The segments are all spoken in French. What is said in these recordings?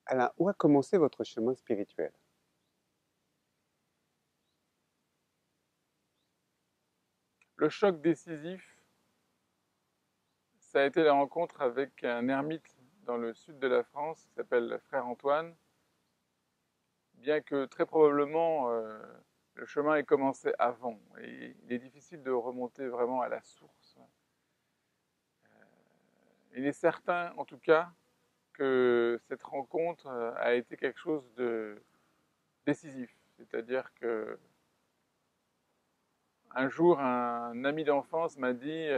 Alain, où a commencé votre chemin spirituel? Le choc décisif, ça a été la rencontre avec un ermite dans le sud de la France qui s'appelle Frère Antoine, bien que très probablement le chemin ait commencé avant. Et il est difficile de remonter vraiment à la source. Il est certain, en tout cas, que cette rencontre a été quelque chose de décisif. C'est-à-dire que un jour, un ami d'enfance m'a dit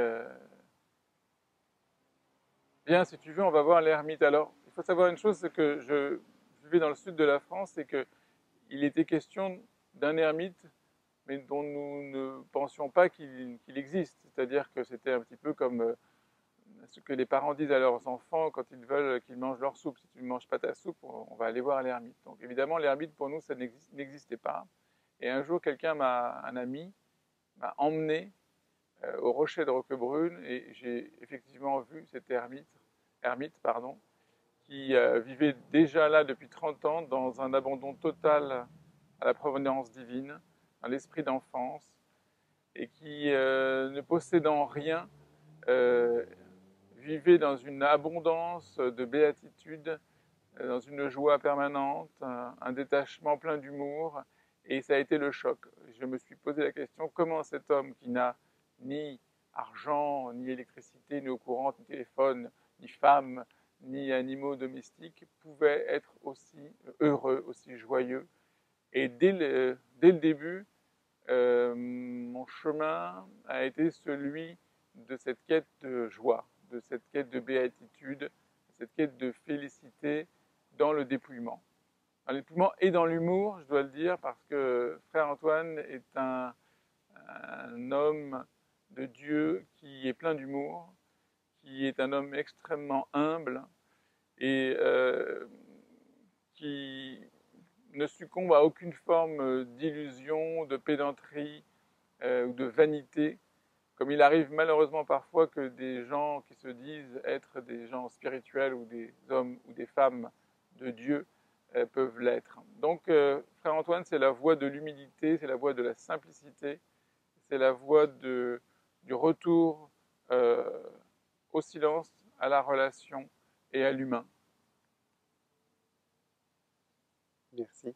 Bien, si tu veux, on va voir l'ermite. Alors, il faut savoir une chose, c'est que je vivais dans le sud de la France et qu'il était question d'un ermite, mais dont nous ne pensions pas qu'il existe. C'est-à-dire que c'était un petit peu comme ce que les parents disent à leurs enfants quand ils veulent qu'ils mangent leur soupe. Si tu ne manges pas ta soupe, on va aller voir l'ermite. Donc évidemment, l'ermite, pour nous, ça n'existait pas. Et un jour, un ami, m'a emmené au rocher de Roquebrune et j'ai effectivement vu cet ermite pardon, qui vivait déjà là depuis 30 ans dans un abandon total à la provenance divine, à l'esprit d'enfance, et qui, ne possédant rien, euh, vivait dans une abondance de béatitude, dans une joie permanente, un détachement plein d'humour, et ça a été le choc. Je me suis posé la question, comment cet homme qui n'a ni argent, ni électricité, ni eau courante, ni téléphone, ni femme, ni animaux domestiques, pouvait être aussi heureux, aussi joyeux. Et dès le début, mon chemin a été celui de cette quête de joie, de cette quête de béatitude, cette quête de félicité dans le dépouillement. Dans le dépouillement et dans l'humour, je dois le dire, parce que Frère Antoine est un homme de Dieu qui est plein d'humour, qui est un homme extrêmement humble et qui ne succombe à aucune forme d'illusion, de pédanterie ou de vanité, comme il arrive malheureusement parfois que des gens qui se disent être des gens spirituels ou des hommes ou des femmes de Dieu peuvent l'être. Donc, Frère Antoine, c'est la voie de l'humilité, c'est la voie de la simplicité, c'est la voie du retour euh, au silence, à la relation et à l'humain. Merci.